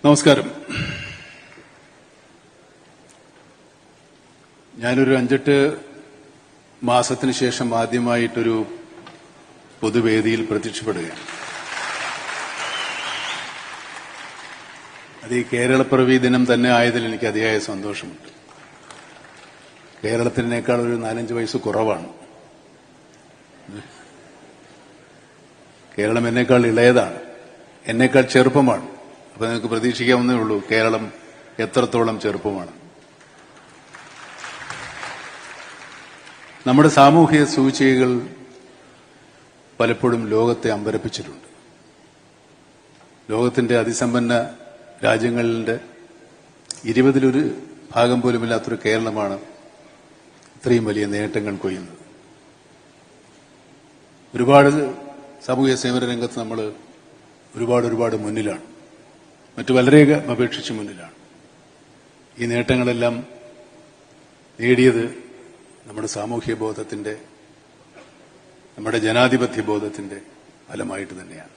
നമസ്കാരം. ഞാനൊരു 5-8 മാസത്തിന് ശേഷം ആദ്യമായിട്ടൊരു പൊതുവേദിയിൽ പ്രത്യക്ഷപ്പെടുകയാണ്. അത് ഈ കേരളപ്പിറവി ദിനം തന്നെ ആയതിൽ എനിക്ക് അതിയായ സന്തോഷമുണ്ട്. കേരളത്തിനേക്കാൾ ഒരു 4-5 വയസ്സ് കുറവാണ്. കേരളം എന്നേക്കാൾ ഇളയതാണ്, എന്നേക്കാൾ ചെറുപ്പമാണ്. അപ്പൊ നിങ്ങൾക്ക് പ്രതീക്ഷിക്കാവുന്നേ ഉള്ളൂ കേരളം എത്രത്തോളം ചെറുപ്പമാണ്. നമ്മുടെ സാമൂഹിക സൂചികകൾ പലപ്പോഴും ലോകത്തെ അമ്പരപ്പിച്ചിട്ടുണ്ട്. ലോകത്തിന്റെ അതിസമ്പന്ന രാജ്യങ്ങളുടെ 20-1 ഭാഗം പോലുമില്ലാത്തൊരു കേരളമാണ് ഇത്രയും വലിയ നേട്ടങ്ങൾ കൊയ്യുന്നത്. ഒരുപാട് സാമൂഹ്യ സേവന രംഗത്ത് നമ്മൾ ഒരുപാട് മുന്നിലാണ്, മറ്റു വളരെയധികം അപേക്ഷിച്ച് മുന്നിലാണ്. ഈ നേട്ടങ്ങളെല്ലാം നേടിയത് നമ്മുടെ സാമൂഹ്യ ബോധത്തിന്റെ, നമ്മുടെ ജനാധിപത്യ ബോധത്തിന്റെ ഫലമായിട്ട് തന്നെയാണ്.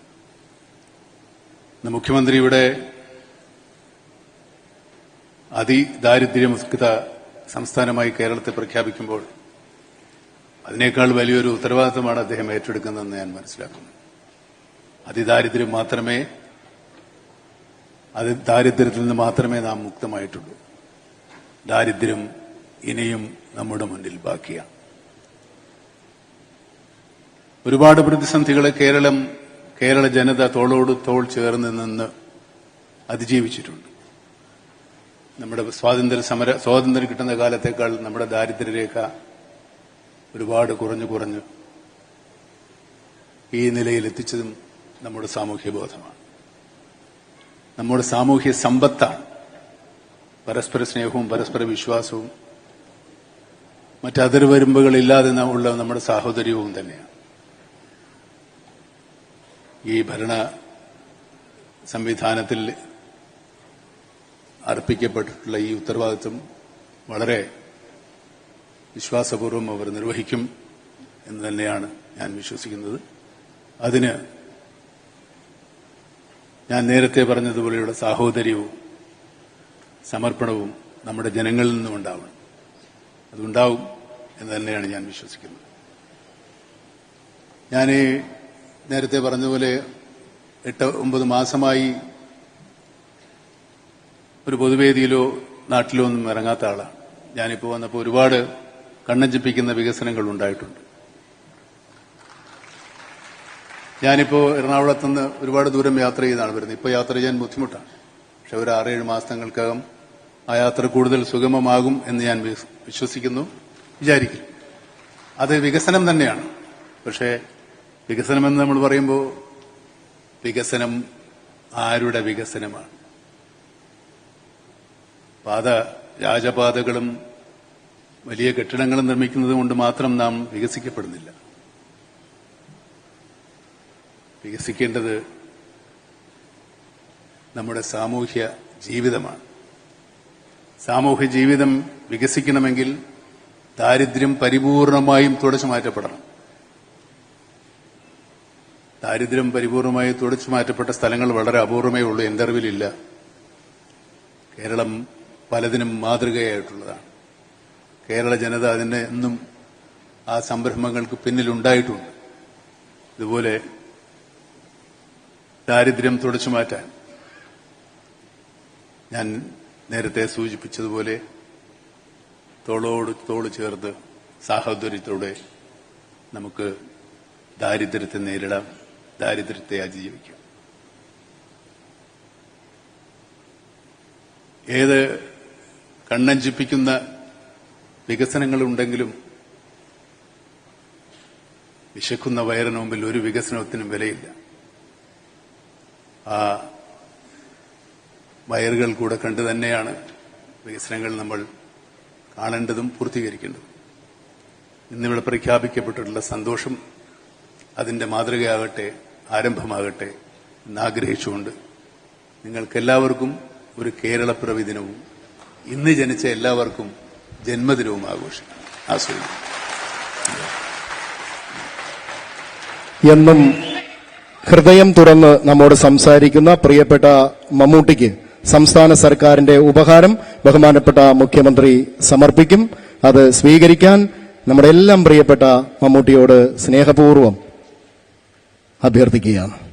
ഇന്ന് മുഖ്യമന്ത്രിയുടെ അതിദാരിദ്ര്യമുക്ത സംസ്ഥാനമായി കേരളത്തെ പ്രഖ്യാപിക്കുമ്പോൾ അതിനേക്കാൾ വലിയൊരു ഉത്തരവാദിത്തമാണ് അദ്ദേഹം ഏറ്റെടുക്കുന്നതെന്ന് ഞാൻ മനസ്സിലാക്കുന്നു. അതിദാരിദ്ര്യം മാത്രമേ, ദാരിദ്ര്യത്തിൽ നിന്ന് മാത്രമേ നാം മുക്തമായിട്ടുള്ളൂ. ദാരിദ്ര്യം ഇനിയും നമ്മുടെ മുന്നിൽ ബാക്കിയാണ്. ഒരുപാട് പ്രതിസന്ധികളെ കേരള ജനത തോളോട് തോൾ ചേർന്ന് നിന്ന് അതിജീവിച്ചിട്ടുണ്ട്. നമ്മുടെ സ്വാതന്ത്ര്യം കിട്ടുന്ന കാലത്തേക്കാൾ നമ്മുടെ ദാരിദ്ര്യരേഖ ഒരുപാട് കുറഞ്ഞു ഈ നിലയിൽ എത്തിച്ചതും നമ്മുടെ സാമൂഹ്യ ബോധമാണ്, നമ്മുടെ സാമൂഹ്യ സമ്പത്താണ്. പരസ്പര സ്നേഹവും പരസ്പര വിശ്വാസവും മറ്റതിർവരുമ്പുകളില്ലാതെ ഉള്ള നമ്മുടെ സാഹോദര്യവും തന്നെയാണ്. ഈ ഭരണ സംവിധാനത്തിൽ അർപ്പിക്കപ്പെട്ടിട്ടുള്ള ഈ ഉത്തരവാദിത്വം വളരെ വിശ്വാസപൂർവ്വം അവർ നിർവഹിക്കും എന്ന് തന്നെയാണ് ഞാൻ വിശ്വസിക്കുന്നത്. അതിന് ഞാൻ നേരത്തെ പറഞ്ഞതുപോലെയുള്ള സാഹോദര്യവും സമർപ്പണവും നമ്മുടെ ജനങ്ങളിൽ നിന്നും ഉണ്ടാവണം. അതുണ്ടാവും എന്ന് തന്നെയാണ് ഞാൻ വിശ്വസിക്കുന്നത്. ഞാൻ നേരത്തെ പറഞ്ഞതുപോലെ 8-9 മാസമായി ഒരു പൊതുവേദിയിലോ നാട്ടിലോ ഒന്നും ഇറങ്ങാത്ത ആളാണ്. ഞാനിപ്പോൾ വന്നപ്പോൾ ഒരുപാട് കണ്ണഞ്ചിപ്പിക്കുന്ന വികസനങ്ങൾ ഉണ്ടായിട്ടുണ്ട്. ഞാനിപ്പോൾ എറണാകുളത്തുനിന്ന് ഒരുപാട് ദൂരം യാത്ര ചെയ്താണ് വരുന്നത്. ഇപ്പോൾ യാത്ര ചെയ്യാൻ ബുദ്ധിമുട്ടാണ്. പക്ഷെ ഒരു 6-7 മാസങ്ങൾക്കകം ആ യാത്ര കൂടുതൽ സുഗമമാകും എന്ന് ഞാൻ വിചാരിക്കുന്നു. അത് വികസനം തന്നെയാണ്. പക്ഷേ വികസനമെന്ന് നമ്മൾ പറയുമ്പോൾ വികസനം ആരുടെ വികസനമാണ്? രാജപാതകളും വലിയ കെട്ടിടങ്ങളും നിർമ്മിക്കുന്നത് കൊണ്ട് മാത്രം നാം വികസിക്കപ്പെടുന്നില്ല. വികസിക്കേണ്ടത് നമ്മുടെ സാമൂഹ്യ ജീവിതമാണ്. സാമൂഹ്യ ജീവിതം വികസിക്കണമെങ്കിൽ ദാരിദ്ര്യം പരിപൂർണമായും തുടച്ചു മാറ്റപ്പെടണം. ദാരിദ്ര്യം പരിപൂർണമായി തുടച്ചു മാറ്റപ്പെട്ട സ്ഥലങ്ങൾ വളരെ അപൂർവമേ ഉള്ളൂ, എന്റെ അറിവിലില്ല. കേരളം പലതിനും മാതൃകയായിട്ടുള്ളതാണ്. കേരള ജനത അതിന് എന്നും ആ സംരംഭങ്ങൾക്ക് പിന്നിലുണ്ടായിട്ടുണ്ട്. ഇതുപോലെ ദാരിദ്ര്യം തുടച്ചു മാറ്റാൻ ഞാൻ നേരത്തെ സൂചിപ്പിച്ചതുപോലെ തോളോട് തോള് ചേർത്ത് സാഹോദര്യത്തോടെ നമുക്ക് ദാരിദ്ര്യത്തെ നേരിടാം, ദാരിദ്ര്യത്തെ അതിജീവിക്കാം. ഏത് കണ്ണഞ്ചിപ്പിക്കുന്ന വികസനങ്ങളുണ്ടെങ്കിലും വിശക്കുന്ന വയറിന് മുമ്പിൽ ഒരു വികസനത്തിനും വിലയില്ല. ആ വയറുകൾ കൂടെ കണ്ടു തന്നെയാണ് വികസനങ്ങൾ നമ്മൾ കാണേണ്ടതും പൂർത്തീകരിക്കേണ്ടതും. ഇന്നിവിടെ പ്രഖ്യാപിക്കപ്പെട്ടിട്ടുള്ള സന്തോഷം അതിന്റെ മാതൃകയാകട്ടെ, ആരംഭമാകട്ടെ എന്നാഗ്രഹിച്ചുകൊണ്ട് നിങ്ങൾക്കെല്ലാവർക്കും ഒരു കേരളപ്പിറവി ദിനവും ഇന്ന് ജനിച്ച എല്ലാവർക്കും ജന്മദിനവും ആസ്വദിക്കും. എന്നും ഹൃദയം തുറന്ന് നമ്മോട് സംസാരിക്കുന്ന പ്രിയപ്പെട്ട മമ്മൂട്ടിക്ക് സംസ്ഥാന സർക്കാരിന്റെ ഉപഹാരം ബഹുമാനപ്പെട്ട മുഖ്യമന്ത്രി സമർപ്പിക്കും. അത് സ്വീകരിക്കാൻ നമ്മുടെ എല്ലാം പ്രിയപ്പെട്ട മമ്മൂട്ടിയോട് സ്നേഹപൂർവ്വം അഭ്യർത്ഥിക്കുകയാണ്.